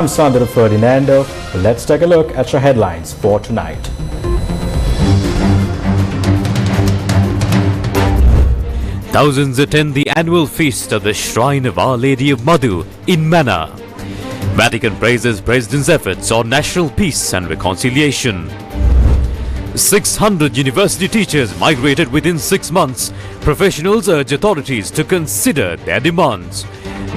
I'm Sandra Ferdinando. Let's take a look at your headlines for tonight. Thousands attend the annual feast of the Shrine of Our Lady of Madhu in Mannar. Vatican praises President's efforts on national peace and reconciliation. 600 university teachers migrated within 6 months. Professionals urge authorities to consider their demands.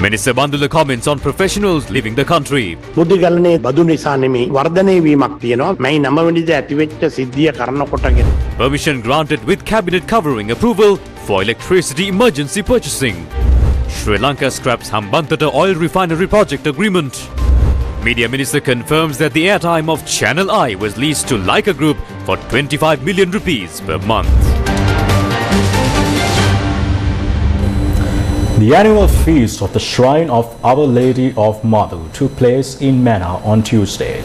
Minister Bandula comments on professionals leaving the country. බුද්ධිගලනේ බදු නිසා නෙමෙයි වර්ධනය වීමක් තියෙනවා. මේ 9 වෙනිදා ඇතිවෙච්ච සිද්ධිය කරන කොටගෙන. Permission granted with cabinet covering approval for electricity emergency purchasing. Sri Lanka scraps Hambantota oil refinery project agreement. Media Minister confirms that the airtime of Channel I was leased to Lanka Group for 25 million rupees per month. The annual feast of the Shrine of Our Lady of Madhu took place in Mannar on Tuesday.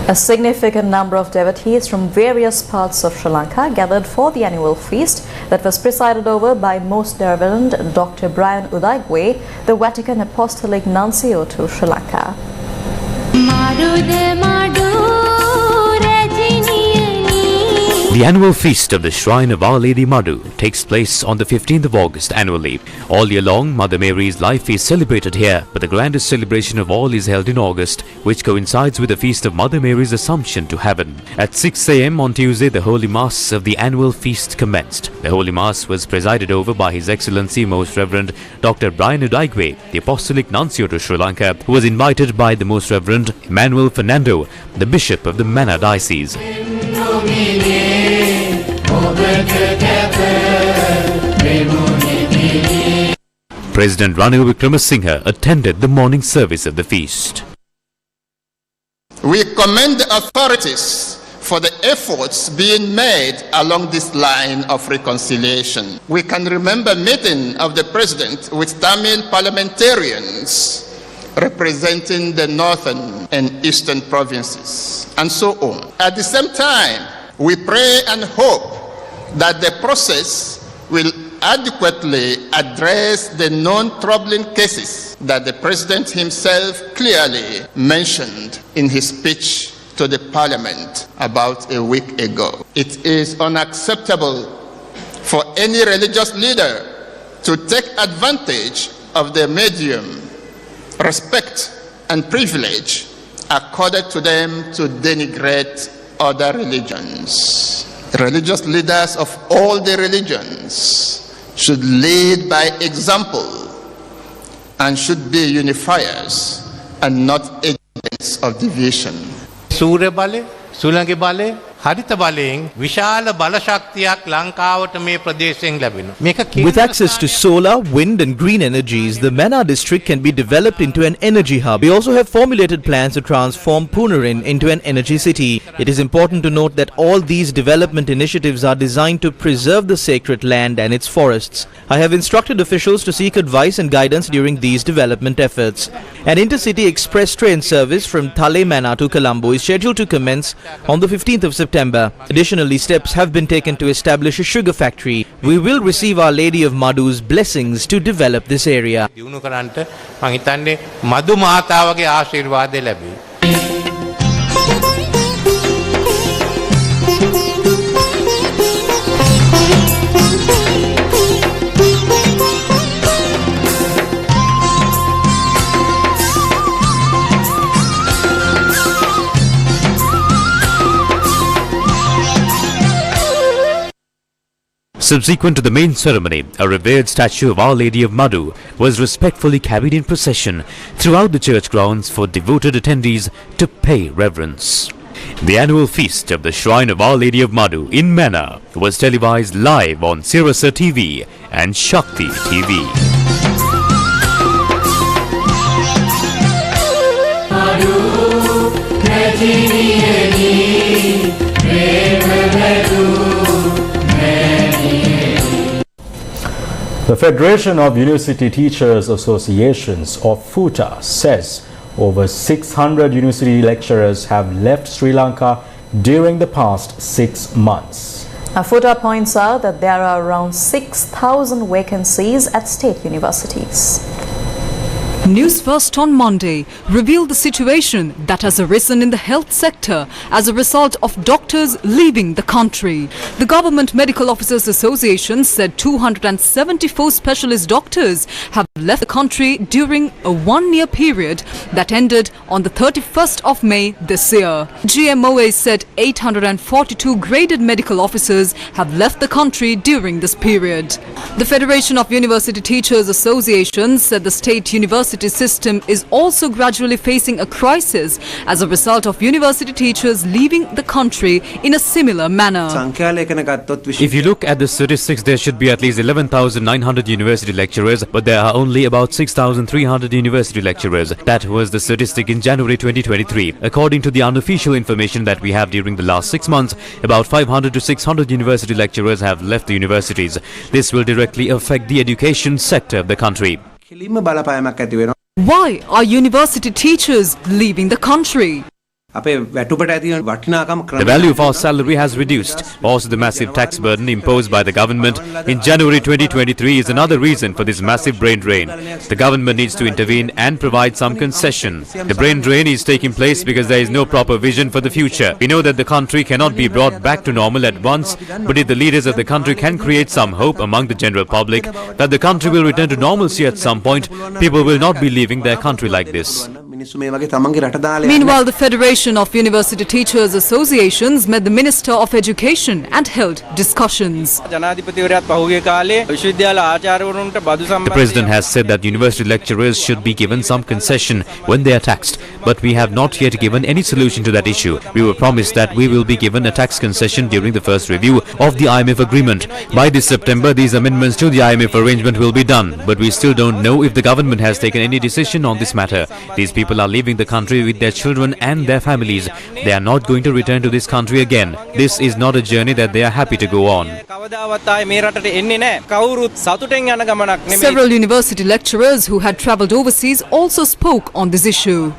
A significant number of devotees from various parts of Sri Lanka gathered for the annual feast that was presided over by Most Reverend Dr. Brian Udaigwe, the Vatican Apostolic Nuncio to Sri Lanka. The annual feast of the Shrine of Our Lady Madhu takes place on the 15th of August annually. All year long, Mother Mary's life is celebrated here, but the grandest celebration of all is held in August, which coincides with the feast of Mother Mary's Assumption to heaven. At 6 a.m. on Tuesday, the Holy Mass of the annual feast commenced. The Holy Mass was presided over by His Excellency Most Reverend Dr. Brian Udaigwe, the Apostolic Nuncio to Sri Lanka, who was invited by the Most Reverend Emmanuel Fernando, the Bishop of the Mannar Diocese. President Ranil Wickremesinghe attended the morning service of the feast. We commend the authorities for the efforts being made along this line of reconciliation. We can remember meeting of the President with Tamil parliamentarians representing the northern and eastern provinces, and so on. At the same time, we pray and hope that the process will adequately address the non-troubling cases that the President himself clearly mentioned in his speech to the Parliament about a week ago. It is unacceptable for any religious leader to take advantage of the medium, respect and privilege accorded to them to denigrate other religions. Religious leaders of all the religions should lead by example and should be unifiers and not agents of division. සූර්ය බලය, සුළඟ බලය, හරිත බලයෙන් විශාල බල ශක්තියක් ලංකාවට මේ ප්‍රදේශයෙන් ලැබෙනවා. With access to solar, wind and green energies, the Mannar district can be developed into an energy hub. We also have formulated plans to transform Punarin into an energy city. It is important to note that all these development initiatives are designed to preserve the sacred land and its forests. I have instructed officials to seek advice and guidance during these development efforts. An intercity express train service from Thale Mannar to Colombo is scheduled to commence on the 15th of September. Additionally, steps have been taken to establish a sugar factory. We will receive Our Lady of Madhu's blessings to develop this area. දියුණු කරන්නට මම හිතන්නේ මදු මාතාවගේ ආශිර්වාදය ලැබේ. Subsequent to the main ceremony, a revered statue of Our Lady of Madhu was respectfully carried in procession throughout the church grounds for devoted attendees to pay reverence. The annual feast of the Shrine of Our Lady of Madhu in Mannar was televised live on Sirasa TV and Shakti TV. The Federation of University Teachers Associations, or FUTA, says over 600 university lecturers have left Sri Lanka during the past 6 months. FUTA points out that there are around 6,000 vacancies at state universities. News First on Monday revealed the situation that has arisen in the health sector as a result of doctors leaving the country. The Government Medical Officers Association said 274 specialist doctors have left the country during a one-year period that ended on the 31st of May this year. GMOA said 842 graded medical officers have left the country during this period. The Federation of University Teachers Association said the state university system is also gradually facing a crisis as a result of university teachers leaving the country in a similar manner. If you look at the statistics, there should be at least 11,900 university lecturers, but there are only about 6,300 university lecturers. That was the statistic in January 2023. According to the unofficial information that we have during the last 6 months, about 500 to 600 university lecturers have left the universities. This will directly affect the education sector of the country. Why are university teachers leaving the country? The value of our salary has reduced. Also, the massive tax burden imposed by the government in January 2023 is another reason for this massive brain drain. The government needs to intervene and provide some concession. The brain drain is taking place because there is no proper vision for the future. We know that the country cannot be brought back to normal at once, but if the leaders of the country can create some hope among the general public that the country will return to normalcy at some point, people will not be leaving their country like this. Meanwhile, the Federation of University Teachers Associations met the Minister of Education and held discussions. The President has said that university lecturers should be given some concession when they are taxed, but we have not yet given any solution to that issue. We were promised that we will be given a tax concession during the first review of the IMF agreement. By this September, these amendments to the IMF arrangement will be done, but we still don't know if the government has taken any decision on this matter. These people are leaving the country with their children and their families. They are not going to return to this country again. This is not a journey that they are happy to go on. Several university lecturers who had travelled overseas also spoke on this issue.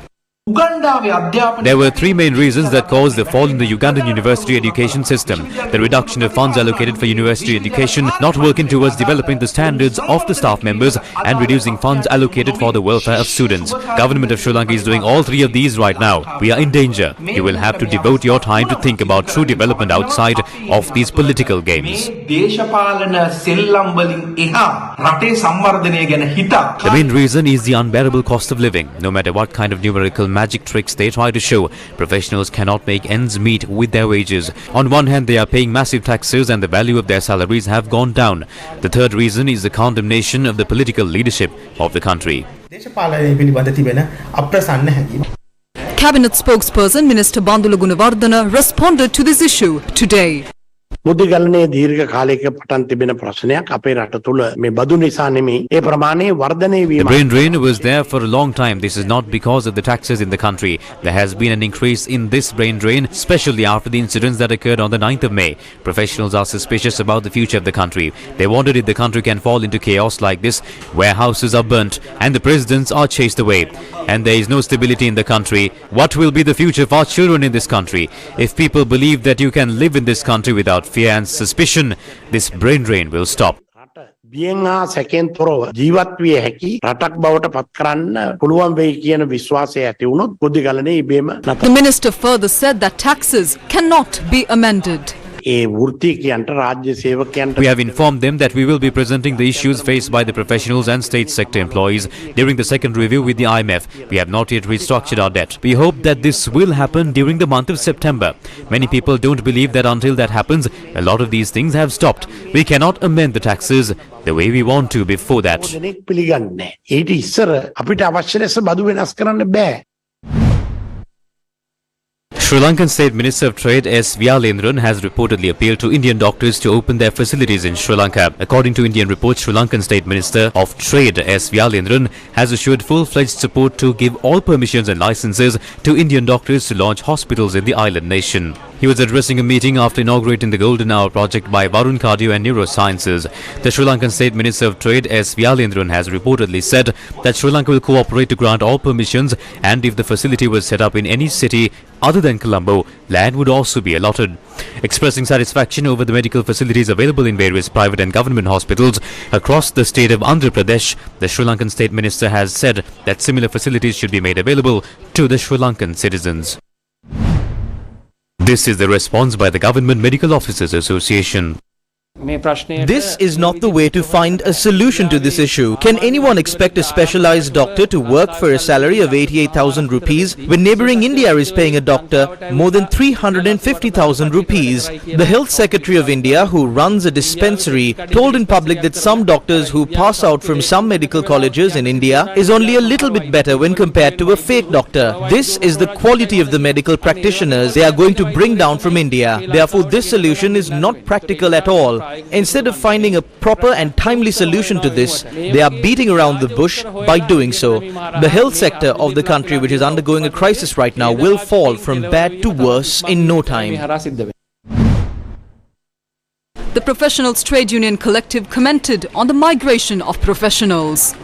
There were three main reasons that caused the fall in the Ugandan university education system. The reduction of funds allocated for university education, not working towards developing the standards of the staff members, and reducing funds allocated for the welfare of students. Government of Sri Lanka is doing all three of these right now. We are in danger. You will have to devote your time to think about true development outside of these political games. The main reason is the unbearable cost of living. No matter what kind of numerical magic tricks they try to show, professionals cannot make ends meet with their wages. On one hand, they are paying massive taxes and the value of their salaries have gone down. The third reason is the condemnation of the political leadership of the country. Cabinet spokesperson Minister Bandula Gunawardena responded to this issue today. බුද්ධිගලනයේ දීර්ඝ කාලයක පටන් තිබෙන ප්‍රශ්නයක් අපේ රට තුළ මේ බදු නිසා නෙමෙයි ඒ ප්‍රමාණය වර්ධනය වීම. The brain drain was there for a long time. This is not because of the taxes in the country. There has been an increase in this brain drain, especially after the incidents that occurred on the 9th of May. Professionals are suspicious about the future of the country. They wondered if the country can fall into chaos like this, where houses are burnt and the presidents are chased away, and there is no stability in the country. What will be the future of our children in this country? If people believe that you can live in this country without fear and suspicion, this brain drain will stop. බියෙන් හා සැකෙන් තොරව ජීවත් විය හැකි රටක් බවට පත් කරන්න පුළුවන් වෙයි කියන විශ්වාසය ඇති වුණොත් බුද්ධිගලනයේ ඉබේම නැත. The minister further said that taxes cannot be amended. ඒ වෘත්තිකයන්ට රාජ්‍ය සේවකයන්ට We have informed them that we will be presenting the issues faced by the professionals and state sector employees during the second review with the IMF. We have not yet restructured our debt. We hope that this will happen during the month of September. Many people don't believe that until that happens, a lot of these things have stopped. We cannot amend the taxes the way we want to before that. දෙනෙක් පිළිගන්නේ. ඊට ඉස්සර අපිට අවශ්‍ය ලෙස බදු වෙනස් කරන්න බෑ. Sri Lankan State Minister of Trade S. Vyalendran has reportedly appealed to Indian doctors to open their facilities in Sri Lanka. According to Indian reports, Sri Lankan State Minister of Trade S. Vyalendran has assured full-fledged support to give all permissions and licenses to Indian doctors to launch hospitals in the island nation. He was addressing a meeting after inaugurating the Golden Hour project by Varun Cardio and Neurosciences. The Sri Lankan State Minister of Trade S. Vyalendran has reportedly said that Sri Lanka will cooperate to grant all permissions, and if the facility was set up in any city other than Colombo, land would also be allotted. Expressing satisfaction over the medical facilities available in various private and government hospitals across the state of Andhra Pradesh, the Sri Lankan State Minister has said that similar facilities should be made available to the Sri Lankan citizens. This is the response by the Government Medical Officers Association. This is not the way to find a solution to this issue. Can anyone expect a specialized doctor to work for a salary of 88,000 rupees when neighboring India is paying a doctor more than 350,000 rupees? The Health Secretary of India, who runs a dispensary, told in public that some doctors who pass out from some medical colleges in India is only a little bit better when compared to a fake doctor. This is the quality of the medical practitioners they are going to bring down from India. Therefore, this solution is not practical at all. Instead of finding a proper and timely solution to this, they are beating around the bush by doing so. The health sector of the country, which is undergoing a crisis right now, will fall from bad to worse in no time. The Professionals Trade Union Collective commented on the migration of professionals.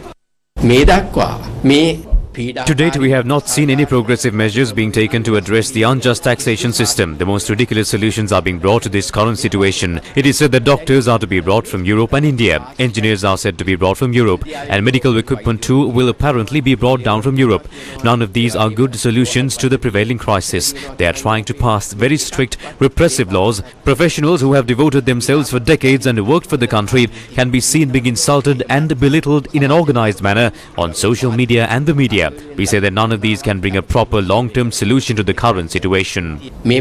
To date, we have not seen any progressive measures being taken to address the unjust taxation system. The most ridiculous solutions are being brought to this current situation. It is said that doctors are to be brought from Europe and India. Engineers are said to be brought from Europe, and medical equipment too will apparently be brought down from Europe. None of these are good solutions to the prevailing crisis. They are trying to pass very strict, repressive laws. Professionals who have devoted themselves for decades and worked for the country can be seen being insulted and belittled in an organized manner on social media and the media. We say that none of these can bring a proper long-term solution to the current situation. At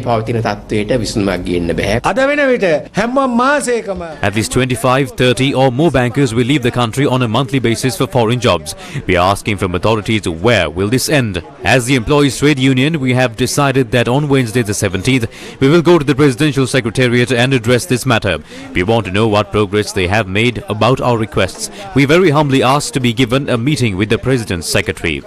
least 25, 30 or more bankers will leave the country on a monthly basis for foreign jobs. We are asking from authorities, where will this end? As the Employees Trade Union, we have decided that on Wednesday the 17th, we will go to the Presidential Secretariat and address this matter. We want to know what progress they have made about our requests. We very humbly ask to be given a meeting with the President's Secretary.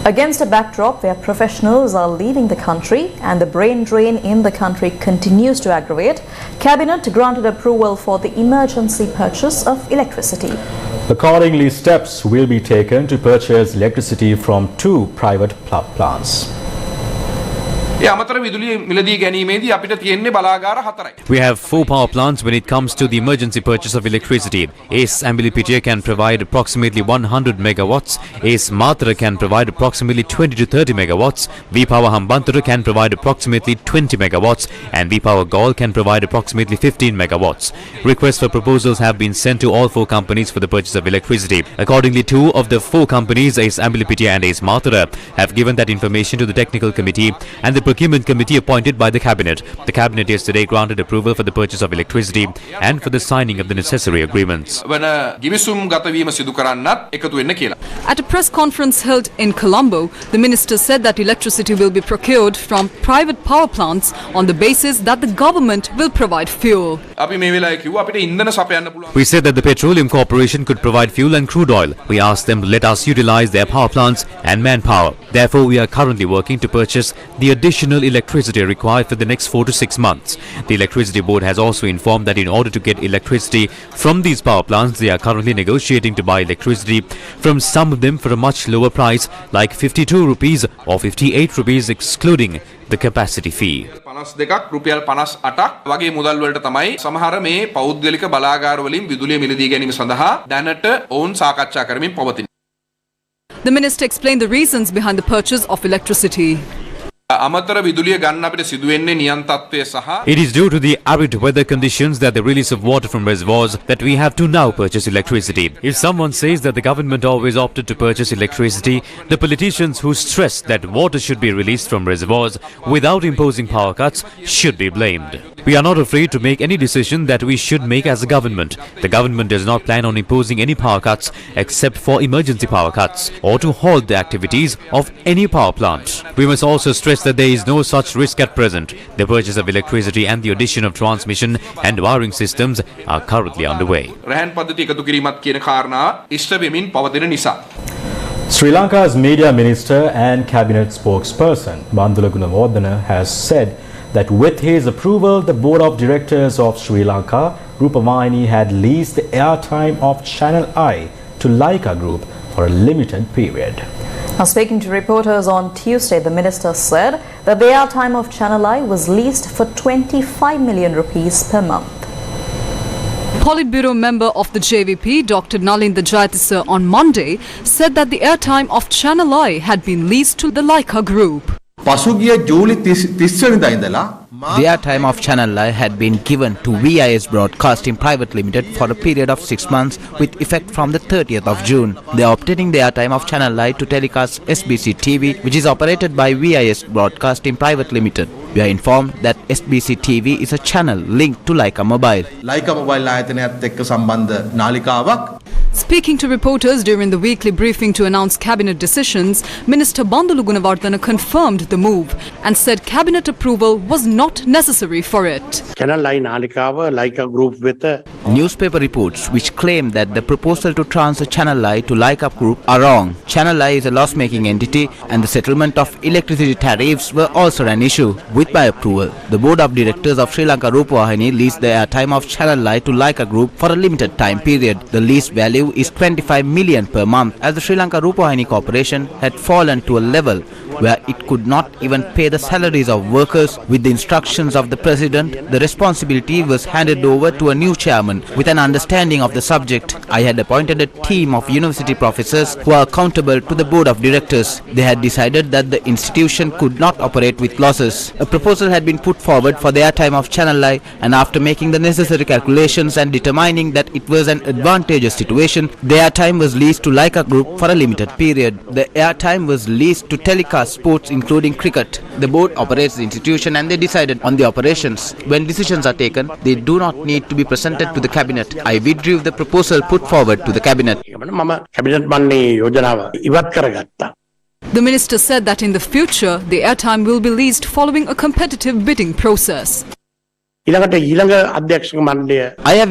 Against a backdrop where professionals are leaving the country and the brain drain in the country continues to aggravate, Cabinet granted approval for the emergency purchase of electricity. Accordingly, steps will be taken to purchase electricity from 2 private plants. We have 4 power plants when it comes to the emergency purchase of electricity. ACE Ambilipitiya can provide approximately 100 megawatts. ACE Matra can provide approximately 20 to 30 megawatts. V-Power Hambantara can provide approximately 20 megawatts. And V-Power Gaul can provide approximately 15 megawatts. Requests for proposals have been sent to all 4 companies for the purchase of electricity. Accordingly, 2 of the 4 companies, ACE Ambilipitiya and ACE Matra, have given that information to the technical committee and the procurement committee appointed by the Cabinet. The Cabinet yesterday granted approval for the purchase of electricity and for the signing of the necessary agreements. At a press conference held in Colombo, the minister said that electricity will be procured from private power plants on the basis that the government will provide fuel. We said that the Petroleum Corporation could provide fuel and crude oil. We asked them to let us utilize their power plants and manpower. Therefore, we are currently working to purchase the additional electricity required for the next 4 to 6 months. The Electricity Board has also informed that in order to get electricity from these power plants, they are currently negotiating to buy electricity from some of them for a much lower price, like 52 rupees or 58 rupees excluding the capacity fee. The minister explained the reasons behind the purchase of electricity. It is due to the arid weather conditions that the release of water from reservoirs that we have to now purchase electricity. If someone says that the government always opted to purchase electricity, the politicians who stress that water should be released from reservoirs without imposing power cuts should be blamed. We are not afraid to make any decision that we should make as a government. The government does not plan on imposing any power cuts except for emergency power cuts or to halt the activities of any power plant. We must also stress that there is no such risk at present. The purchase of electricity and the addition of transmission and wiring systems are currently underway. Sri Lanka's media minister and cabinet spokesperson Bandula Gunawardena has said that with his approval, the board of directors of Sri Lanka Rupavahini had leased the airtime of Channel I to Lanka Group for a limited period. Now, speaking to reporters on Tuesday, the minister said that the airtime of Channel I was leased for 25 million rupees per month. Politburo member of the JVP, Dr. Nalinda Jayatissa, on Monday said that the airtime of Channel I had been leased to the Lanka Group. The airtime of Channel I had been given to VIS Broadcasting Private Limited for a period of 6 months with effect from the 30th of June. They are obtaining the airtime of Channel I to telecast SBC TV, which is operated by VIS Broadcasting Private Limited. We are informed that SBC TV is a channel linked to Lanka Mobile. Speaking to reporters during the weekly briefing to announce cabinet decisions, Minister Bandulu Gunawardena confirmed the move and said cabinet approval was not necessary for it. Channel I Nalikawa, Lanka Group with Newspaper reports which claim that the proposal to transfer Channel I to Lanka Group are wrong. Channel I is a loss-making entity and the settlement of electricity tariffs were also an issue. With my approval, the board of directors of Sri Lanka Rupavahini leased the airtime of Channel I to Lanka Group for a limited time period. The lease value is 25 million per month, as the Sri Lanka Rupavahini Corporation had fallen to a level where it could not even pay the salaries of workers. With the instructions of the president, the responsibility was handed over to a new chairman with an understanding of the subject. I had appointed a team of university professors who are accountable to the board of directors. They had decided that the institution could not operate with losses. A proposal had been put forward for the airtime of Channel I, and after making the necessary calculations and determining that it was an advantageous situation, the airtime was leased to Lanka Group for a limited period. The airtime was leased to telecast sports including cricket. The board operates the institution and they decided on the operations. When decisions are taken, they do not need to be presented to the cabinet. I withdrew the proposal put forward to the cabinet. The minister said that in the future, the airtime will be leased following a competitive bidding process. I have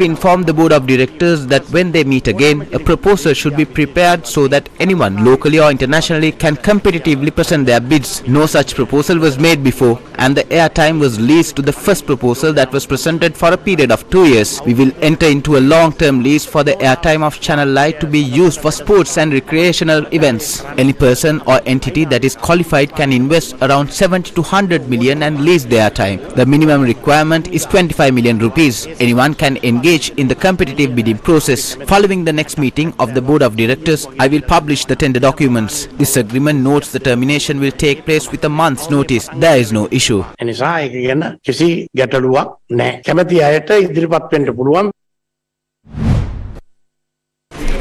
informed the board of directors that when they meet again, a proposal should be prepared so that anyone locally or internationally can competitively present their bids. No such proposal was made before, and the airtime was leased to the first proposal that was presented for a period of 2 years. We will enter into a long-term lease for the airtime of Channel I to be used for sports and recreational events. Any person or entity that is qualified can invest around 70 to 100 million and lease the airtime. The minimum requirement is 25 million rupees. Anyone can engage in the competitive bidding process. Following the next meeting of the board of directors, I will publish the tender documents. This agreement notes the termination will take place with a month's notice. There is no issue.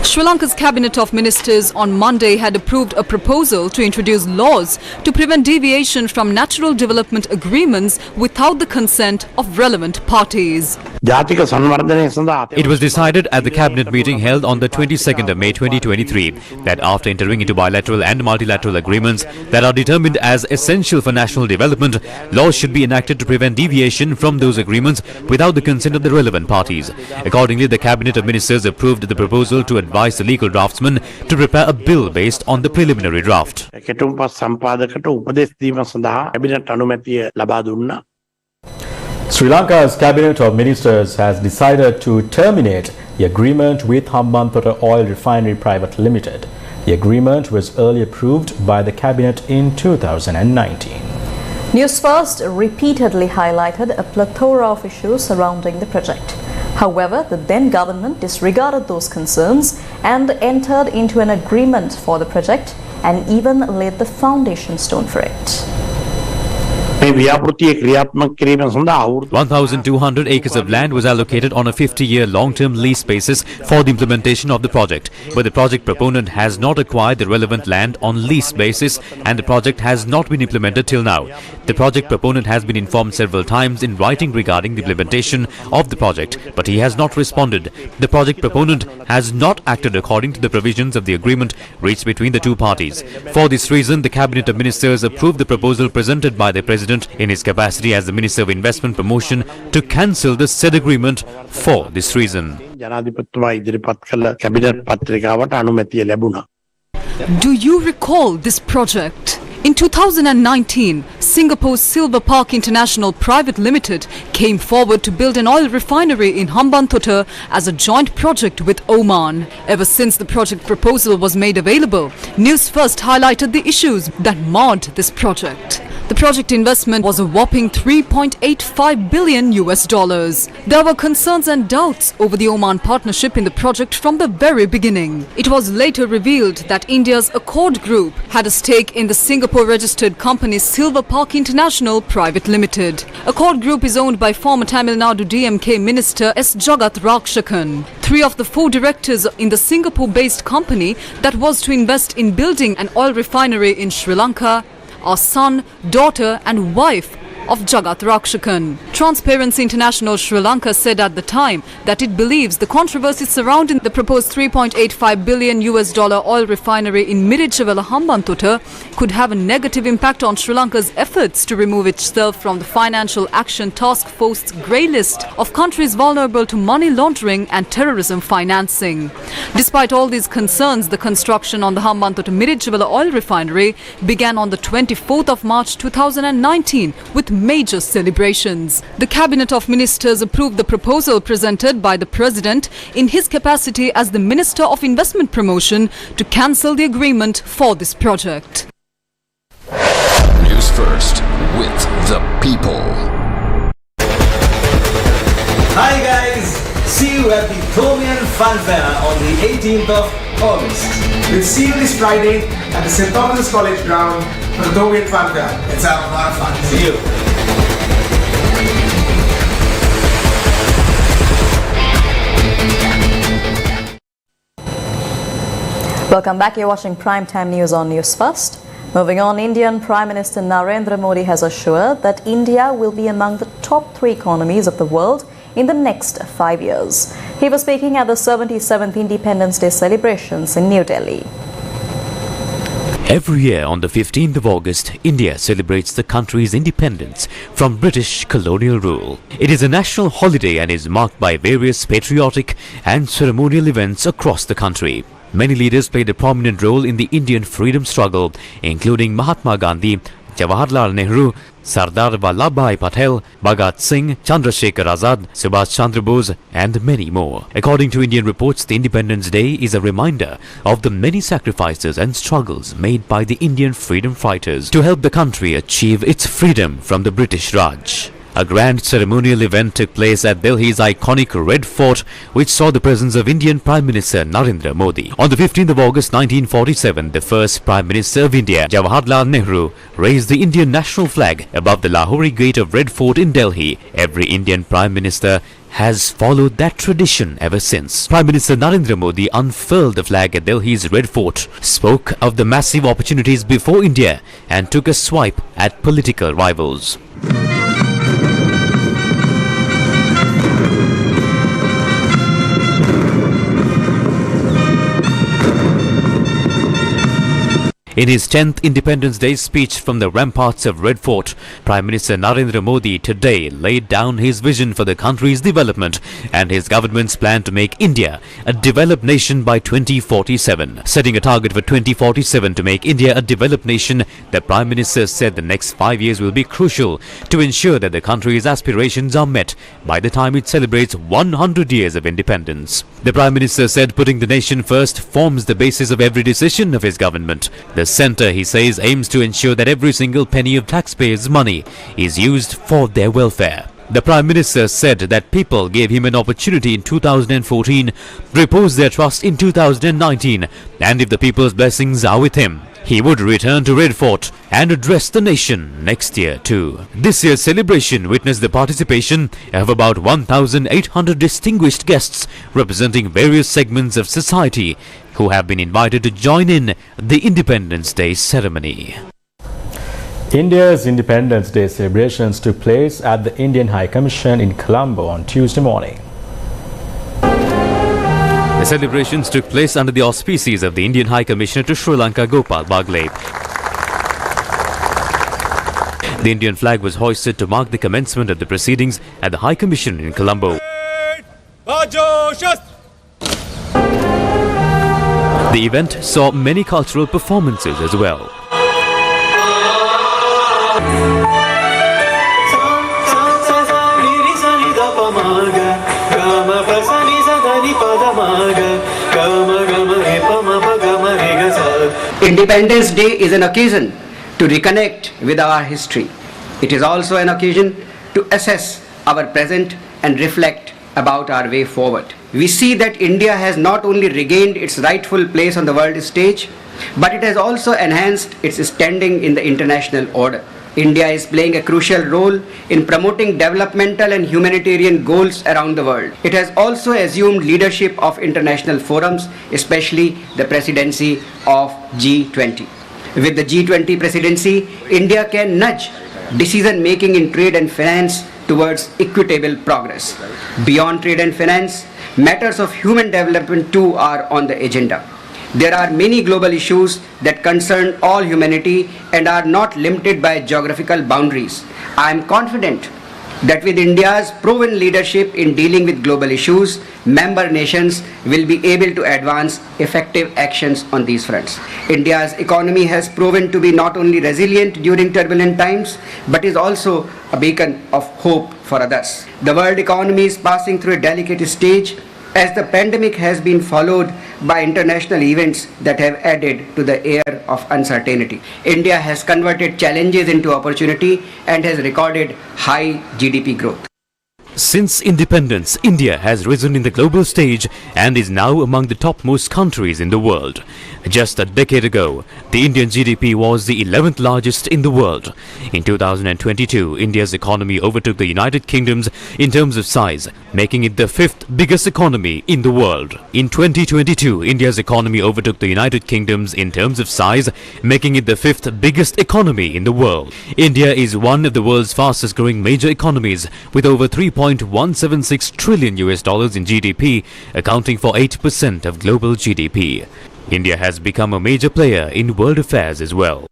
Sri Lanka's Cabinet of Ministers on Monday had approved a proposal to introduce laws to prevent deviation from natural development agreements without the consent of relevant parties. It was decided at the cabinet meeting held on the 22nd of May 2023 that after entering into bilateral and multilateral agreements that are determined as essential for national development, laws should be enacted to prevent deviation from those agreements without the consent of the relevant parties. Accordingly, the Cabinet of Ministers approved the proposal to advise the legal draftsman to prepare a bill based on the preliminary draft. Sri Lanka's Cabinet of Ministers has decided to terminate the agreement with Hambantota Oil Refinery Private Limited. The agreement was earlier approved by the Cabinet in 2019. News First repeatedly highlighted a plethora of issues surrounding the project. However, the then government disregarded those concerns and entered into an agreement for the project and even laid the foundation stone for it. 1,200 acres of land was allocated on a 50-year long-term lease basis for the implementation of the project, but the project proponent has not acquired the relevant land on lease basis and the project has not been implemented till now. The project proponent has been informed several times in writing regarding the implementation of the project, but he has not responded. The project proponent has not acted according to the provisions of the agreement reached between the two parties. For this reason, the Cabinet of Ministers approved the proposal presented by the President in his capacity as the Minister of Investment Promotion to cancel the said agreement for this reason. Do you recall this project? In 2019, Singapore's Silver Park International Private Limited came forward to build an oil refinery in Hambantota as a joint project with Oman. Ever since the project proposal was made available, News First highlighted the issues that marred this project. The project investment was a whopping $3.85 billion. There were concerns and doubts over the Oman partnership in the project from the very beginning. It was later revealed that India's Accord Group had a stake in the Singapore-registered company Silver Park International Private Limited. Accord Group is owned by former Tamil Nadu DMK Minister S. Jagat Rakshakan. 3 of the 4 directors in the Singapore-based company that was to invest in building an oil refinery in Sri Lanka are son, daughter and wife of Jagat Rakshakan. Transparency International Sri Lanka said at the time that it believes the controversy surrounding the proposed $3.85 billion oil refinery in Mirichavela Hambantota could have a negative impact on Sri Lanka's efforts to remove itself from the Financial Action Task Force's grey list of countries vulnerable to money laundering and terrorism financing. Despite all these concerns, the construction on the Hambantota Mirichavela oil refinery began on the 24th of March 2019 with major celebrations. The Cabinet of Ministers approved the proposal presented by the President in his capacity as the Minister of Investment Promotion to cancel the agreement for this project. News First with the people. Hi guys! See you at the Thomian Fun Fair on the 18th of August. We'll see you this Friday at the St. Thomas College ground for the Thomian Fun Fair. Let's have a lot of fun. See you. Welcome back. You're watching Primetime News on News First. Moving on, Indian Prime Minister Narendra Modi has assured that India will be among the top 3 economies of the world in the next 5 years. He was speaking at the 77th Independence Day celebrations in New Delhi. Every year on the 15th of August, India celebrates the country's independence from British colonial rule. It is a national holiday and is marked by various patriotic and ceremonial events across the country. Many leaders played a prominent role in the Indian freedom struggle, including Mahatma Gandhi, Jawaharlal Nehru, Sardar Vallabhbhai Patel, Bhagat Singh, Chandrasekhar Azad, Subhash Chandra Bose and many more. According to Indian reports, the Independence Day is a reminder of the many sacrifices and struggles made by the Indian freedom fighters to help the country achieve its freedom from the British Raj. A grand ceremonial event took place at Delhi's iconic Red Fort, which saw the presence of Indian Prime Minister Narendra Modi. On the 15th of August 1947, the first Prime Minister of India, Jawaharlal Nehru, raised the Indian national flag above the Lahori gate of Red Fort in Delhi. Every Indian Prime Minister has followed that tradition ever since. Prime Minister Narendra Modi unfurled the flag at Delhi's Red Fort, spoke of the massive opportunities before India and took a swipe at political rivals. In his 10th Independence Day speech from the ramparts of Red Fort, Prime Minister Narendra Modi today laid down his vision for the country's development and his government's plan to make India a developed nation by 2047. Setting a target for 2047 to make India a developed nation, the Prime Minister said the next 5 years will be crucial to ensure that the country's aspirations are met by the time it celebrates 100 years of independence. The Prime Minister said putting the nation first forms the basis of every decision of his government. The centre, he says, aims to ensure that every single penny of taxpayers' money is used for their welfare. The Prime Minister said that people gave him an opportunity in 2014 to repose their trust in 2019, and if the people's blessings are with him, he would return to Red Fort and address the nation next year too. This year's celebration witnessed the participation of about 1,800 distinguished guests representing various segments of society who have been invited to join in the Independence Day ceremony. India's Independence Day celebrations took place at the Indian High Commission in Colombo on Tuesday morning. The celebrations took place under the auspices of the Indian High Commissioner to Sri Lanka, Gopal Bagle. The Indian flag was hoisted to mark the commencement of the proceedings at the High Commission in The event saw many cultural performances as well. Independence Day is an occasion to reconnect with our history. It is also an occasion to assess our present and reflect about our way forward. We see that India has not only regained its rightful place on the world stage, but it has also enhanced its standing in the international order. India is playing a crucial role in promoting developmental and humanitarian goals around the world. It has also assumed leadership of international forums, especially the presidency of G20. With the G20 presidency, India can nudge decision-making in trade and finance towards equitable progress. Beyond trade and finance, matters of human development too are on the agenda. There are many global issues that concern all humanity and are not limited by geographical boundaries. I am confident that with India's proven leadership in dealing with global issues, member nations will be able to advance effective actions on these fronts. India's economy has proven to be not only resilient during turbulent times, but is also a beacon of hope for others. The world economy is passing through a delicate stage as the pandemic has been followed by international events that have added to the air of uncertainty. India has converted challenges into opportunity and has recorded high GDP growth. Since independence, India has risen in the global stage and is now among the topmost countries in the world. Just a decade ago, the Indian GDP was the 11th largest in the world. In 2022, India's economy overtook the United Kingdom's in terms of size, making it the 5th biggest economy in the world. In 2022, India's economy overtook the United Kingdom's in terms of size, making it the 5th biggest economy in the world. India is one of the world's fastest growing major economies with over $3.176 trillion in GDP, accounting for 8% of global GDP. India has become a major player in world affairs as well.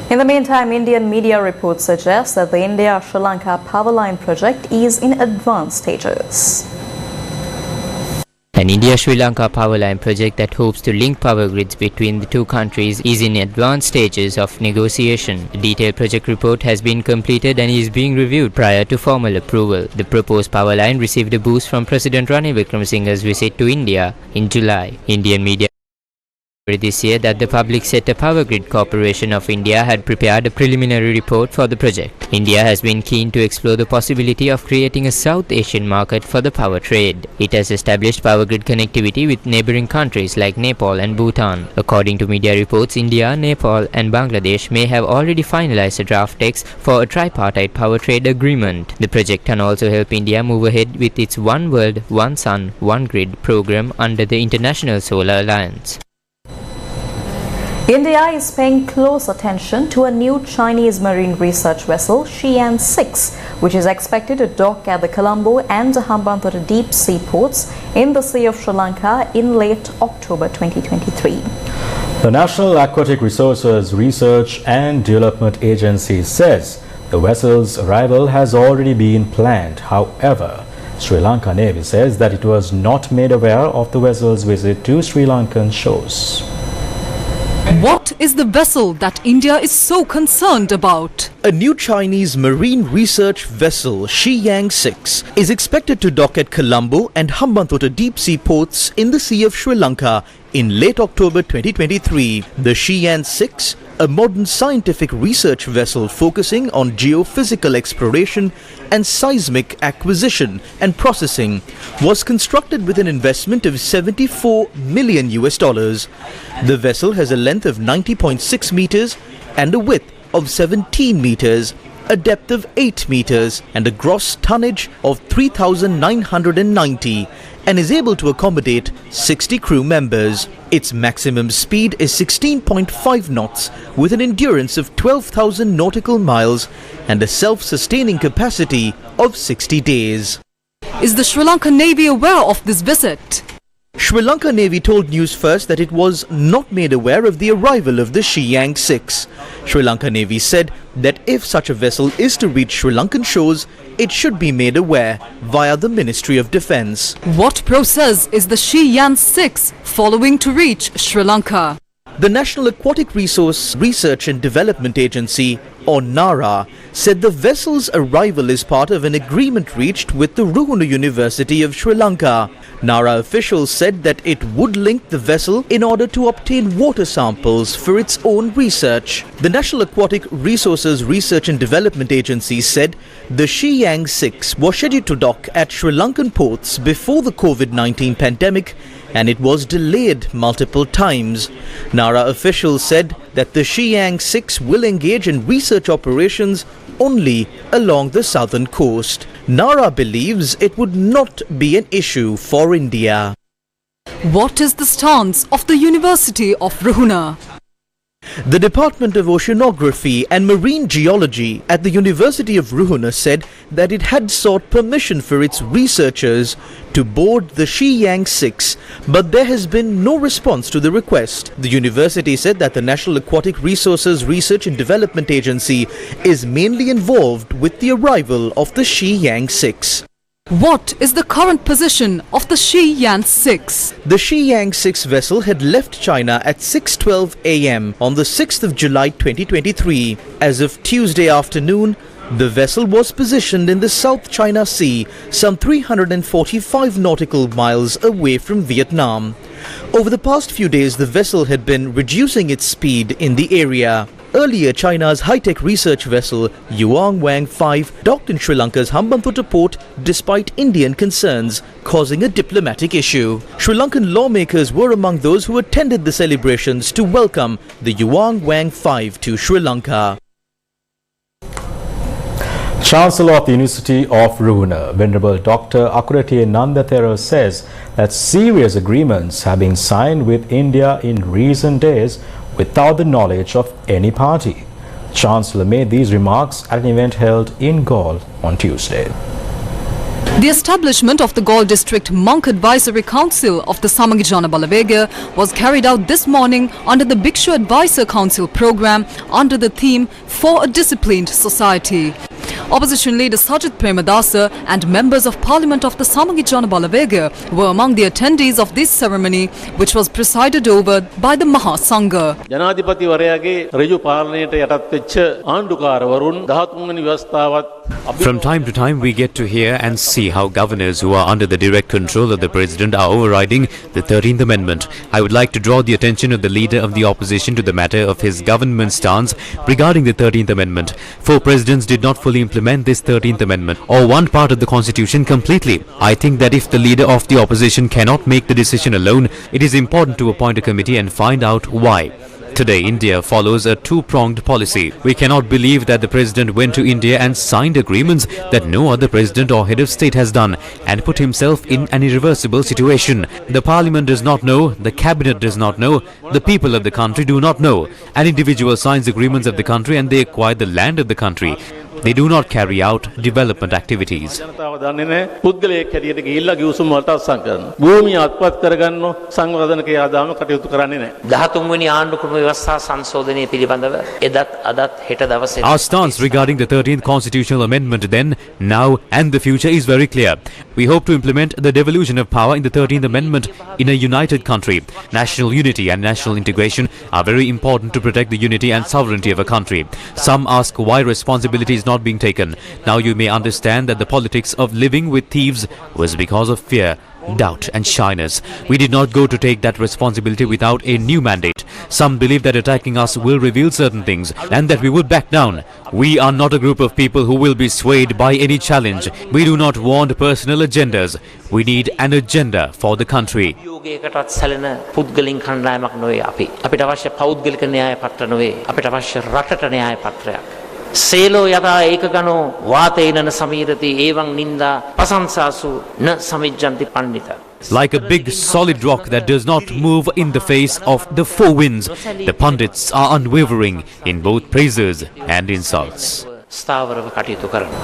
In the meantime, Indian media reports suggest that the India-Sri Lanka power line project is in advanced stages. An India-Sri Lanka power line project that hopes to link power grids between the two countries is in advanced stages of negotiation. The detailed project report has been completed and is being reviewed prior to formal approval. The proposed power line received a boost from President Ranil Wickremesinghe's visit to India in July. Indian media this year that the Public Sector Power Grid Corporation of India had prepared a preliminary report for the project. India has been keen to explore the possibility of creating a South Asian market for the power trade. It has established power grid connectivity with neighboring countries like Nepal and Bhutan. According to media reports, India, Nepal and Bangladesh may have already finalized a draft text for a tripartite power trade agreement. The project can also help India move ahead with its One World, One Sun, One Grid program under the International Solar Alliance. India is paying close attention to a new Chinese marine research vessel, Xi'an-6, which is expected to dock at the Colombo and Hambantota deep sea ports in the Sea of Sri Lanka in late October 2023. The National Aquatic Resources Research and Development Agency says the vessel's arrival has already been planned. However, Sri Lanka Navy says that it was not made aware of the vessel's visit to Sri Lankan shores. What is the vessel that India is so concerned about? A new Chinese marine research vessel, Xi'an-6, is expected to dock at Colombo and Hambantota deep sea ports in the Sea of Sri Lanka in late October 2023. The Xi'an-6, a modern scientific research vessel focusing on geophysical exploration and seismic acquisition and processing, was constructed with an investment of $74 million. The vessel has a length of 90.6 meters and a width of 17 meters, a depth of 8 meters and a gross tonnage of 3,990 and is able to accommodate 60 crew members. Its maximum speed is 16.5 knots with an endurance of 12,000 nautical miles and a self-sustaining capacity of 60 days. Is the Sri Lankan Navy aware of this visit? Sri Lanka Navy told News First that it was not made aware of the arrival of the Shiyang 6. Sri Lanka Navy said that if such a vessel is to reach Sri Lankan shores, it should be made aware via the Ministry of Defence. What process is the Shiyang 6 following to reach Sri Lanka? The National Aquatic Resource Research and Development Agency, or NARA, said the vessel's arrival is part of an agreement reached with the Ruhuna University of Sri Lanka. NARA officials said that it would link the vessel in order to obtain water samples for its own research. The National Aquatic Resources Research and Development Agency said the Shiyang 6 was scheduled to dock at Sri Lankan ports before the COVID-19 pandemic, and it was delayed multiple times. NARA officials said that the Shiyang 6 will engage in research operations only along the southern coast. NARA believes it would not be an issue for India. What is the stance of the University of Ruhuna? The Department of Oceanography and Marine Geology at the University of Ruhuna said that it had sought permission for its researchers to board the Shiyang 6, but there has been no response to the request. The university said that the National Aquatic Resources Research and Development Agency is mainly involved with the arrival of the Shiyang 6. What is the current position of the Shiyang 6? The Shiyang 6 vessel had left China at 6:12 a.m. on the 6th of July 2023. As of Tuesday afternoon, the vessel was positioned in the South China Sea, some 345 nautical miles away from Vietnam. Over the past few days, the vessel had been reducing its speed in the area. Earlier, China's high-tech research vessel Yuang Wang 5 docked in Sri Lanka's Hambantota port despite Indian concerns, causing a diplomatic issue. Sri Lankan lawmakers were among those who attended the celebrations to welcome the Yuang Wang 5 to Sri Lanka. Chancellor of the University of Ruhuna, Venerable Dr. Akurate Nandathero, says that serious agreements have been signed with India in recent days without the knowledge of any party. Chancellor made these remarks at an event held in Galle on Tuesday. The establishment of the Galle District Monk Advisory Council of the Samagijana Balavega was carried out this morning under the Bhikshu Advisor Council program under the theme For a Disciplined Society. Opposition leader Sajid Premadasa and members of Parliament of the Samagijana Balavega were among the attendees of this ceremony, which was presided over by the Mahasangha. ජනාධිපති වරයාගේ ඍජු පාලනයට යටත් වෙච්ච ආණ්ඩුකාරවරුන් 13 වෙනි ව්‍යවස්ථාවත් From time to time we get to hear and see how governors who are under the direct control of the president are overriding the 13th Amendment. I would like to draw the attention of the leader of the opposition to the matter of his government stance regarding the 13th Amendment. 4 presidents did not fully implement this 13th Amendment or one part of the constitution completely. I think that if the leader of the opposition cannot make the decision alone, it is important to appoint a committee and find out why. Today, India follows a two-pronged policy. We cannot believe that the president went to India and signed agreements that no other president or head of state has done and put himself in an irreversible situation. The parliament does not know, the cabinet does not know, the people of the country do not know. An individual signs agreements of the country and they acquire the land of the country. They do not carry out development activities. ජනතාව දන්නේ නැහැ පුද්ගලයෙක් හැටියට ගිහිල්ලා ගිවිසුම් වලට අත්සන් කරනවා. භූමිය අත්පත් කරගන්න සංවර්ධනක යාදාම කටයුතු කරන්නේ නැහැ. 13 වෙනි ආණ්ඩු ක්‍රම ව්‍යවස්ථා සංශෝධනය පිළිබඳව එදත් අදත් හෙට දවසේ Our stance regarding the 13th constitutional amendment then, now and the future is very clear. We hope to implement the devolution of power in the 13th amendment in a united country. National unity and national integration are very important to protect the unity and sovereignty of a country. Some ask why responsibility is not being taken. Now you may understand that the politics of living with thieves was because of fear, doubt and shyness. We did not go to take that responsibility without a new mandate. Some believe that attacking us will reveal certain things and that we would back down. We are not a group of people who will be swayed by any challenge. We do not want personal agendas. We need an agenda for the country. යෝගයකටත් සැලෙන පුද්ගලින් කණ්ඩායමක් නොවේ අපි. අපිට අවශ්‍ය පෞද්ගලික න්‍යාය පත්‍ර නොවේ. අපිට අවශ්‍ය රටට න්‍යාය පත්‍රයක්. සේලෝ යතා ඒකගනෝ වාතේනන සමීරති එවං නින්දා පසංසාසු න සමිජ්ජන්ති පණ්ඩිත. Like a big solid rock that does not move in the face of the four winds, the pundits are unwavering in both praises and insults. ස්ථාවරව කටයුතු කරනවා.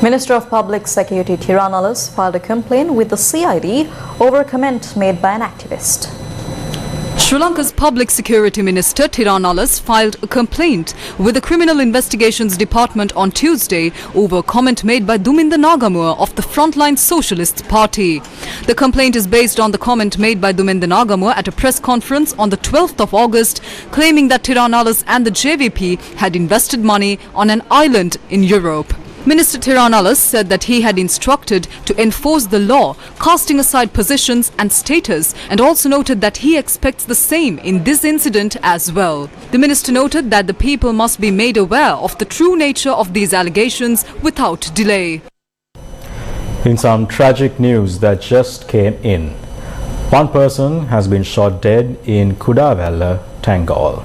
Minister of Public Security Tiranalas filed a complaint with the CID over a comment made by an activist. Sri Lanka's Public Security Minister Tiranalas filed a complaint with the Criminal Investigations Department on Tuesday over a comment made by Duminda Nagamua of the Frontline Socialists Party. The complaint is based on the comment made by Duminda Nagamua at a press conference on the 12th of August, claiming that Tiranalas and the JVP had invested money on an island in Europe. Minister Tiranalas said that he had instructed to enforce the law, casting aside positions and status, and also noted that he expects the same in this incident as well. The minister noted that the people must be made aware of the true nature of these allegations without delay. In some tragic news that just came in, one person has been shot dead in Kudavella, Tangal.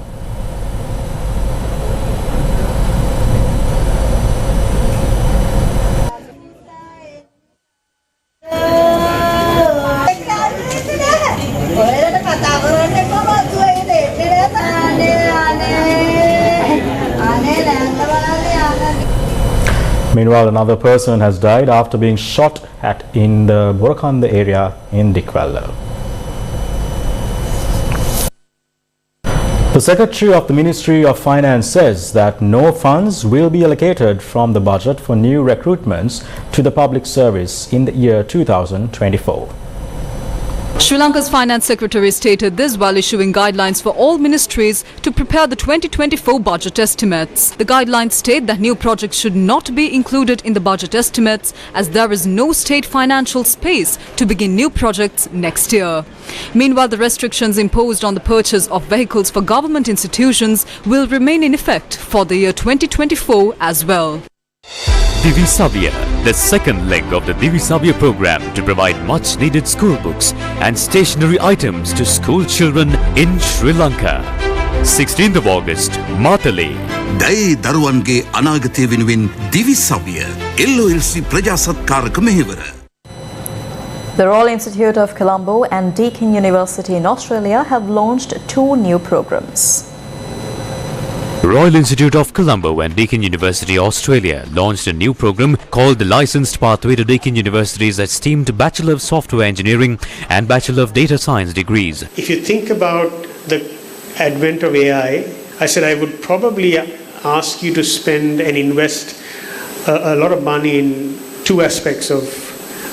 Meanwhile, another person has died after being shot at in the Borakanda area in Dikwella. The Secretary of the Ministry of Finance says that no funds will be allocated from the budget for new recruitments to the public service in the year 2024. Sri Lanka's Finance Secretary stated this while issuing guidelines for all ministries to prepare the 2024 budget estimates. The guidelines state that new projects should not be included in the budget estimates as there is no state financial space to begin new projects next year. Meanwhile, the restrictions imposed on the purchase of vehicles for government institutions will remain in effect for the year 2024 as well. Divi Savya, the second leg of the Divi Savya program to provide much needed school books and stationery items to school children in Sri Lanka. 16th of August, Matale. Dai Daruwange Anagate Venuwen Divi Savya, LOLC Prajasatkaraka Mehevara. The Royal Institute of Colombo and Deakin University in Australia have launched two new programs. Royal Institute of Colombo and Deakin University, Australia launched a new program called the Licensed Pathway to Deakin University's esteemed Bachelor of Software Engineering and Bachelor of Data Science degrees. If you think about the advent of AI, I said I would probably ask you to spend and invest a lot of money in two aspects of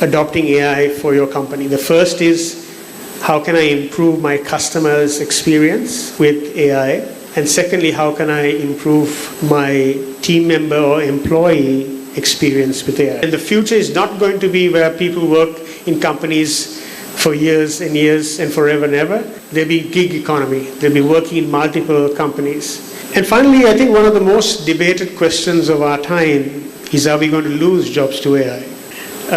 adopting AI for your company. The first is how can I improve my customers' experience with AI? And secondly, how can I improve my team member or employee experience with AI? And the future is not going to be where people work in companies for years and years and forever and ever. There'll be gig economy. They'll be working in multiple companies. And finally, I think one of the most debated questions of our time is, are we going to lose jobs to AI?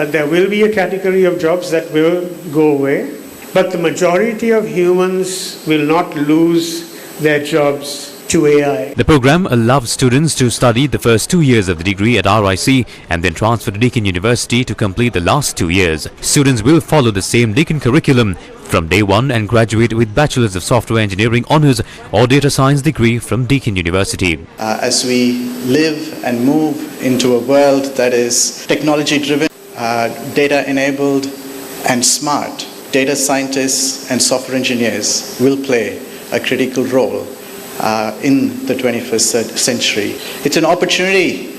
There will be a category of jobs that will go away, but the majority of humans will not lose their jobs to AI. The program allows students to study the first 2 years of the degree at RIC and then transfer to Deakin University to complete the last 2 years. Students will follow the same Deakin curriculum from day one and graduate with Bachelors of Software Engineering Honours or Data Science degree from Deakin University. As we live and move into a world that is technology driven, data enabled and smart, data scientists and software engineers will play a critical role in the 21st century. It's an opportunity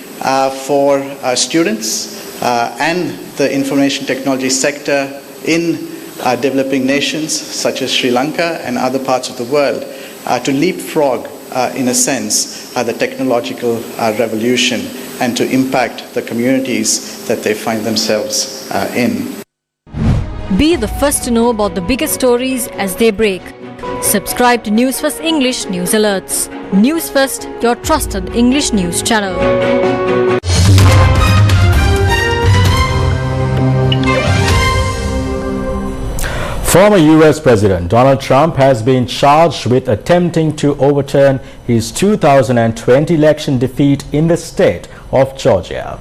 for students and the information technology sector in developing nations such as Sri Lanka and other parts of the world to leapfrog, in a sense, the technological revolution and to impact the communities that they find themselves in. Be the first to know about the biggest stories as they break. Subscribe to News First English News Alerts. News First, your trusted English news channel. Former US President Donald Trump has been charged with attempting to overturn his 2020 election defeat in the state of Georgia.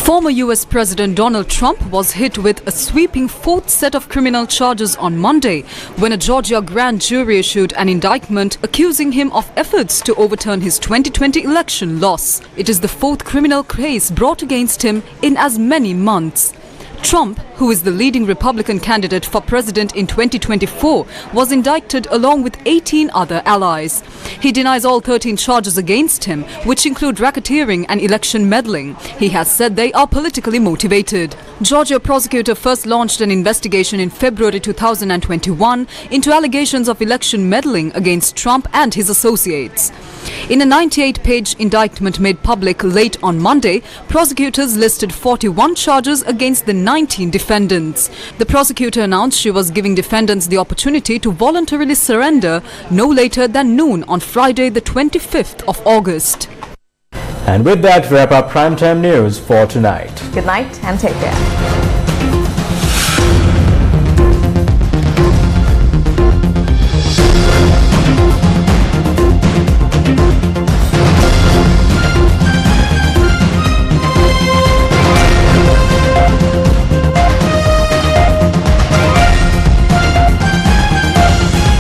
Former US President Donald Trump was hit with a sweeping fourth set of criminal charges on Monday when a Georgia grand jury issued an indictment accusing him of efforts to overturn his 2020 election loss. It is the fourth criminal case brought against him in as many months. Trump, who is the leading Republican candidate for president in 2024, was indicted along with 18 other allies. He denies all 13 charges against him, which include racketeering and election meddling. He has said they are politically motivated. Georgia prosecutor first launched an investigation in February 2021 into allegations of election meddling against Trump and his associates. In a 98-page indictment made public late on Monday, prosecutors listed 41 charges against the 19 defendants. The prosecutor announced she was giving defendants the opportunity to voluntarily surrender no later than noon on Friday, the 25th of August. And with that, wrap up primetime news for tonight. Good night and take care.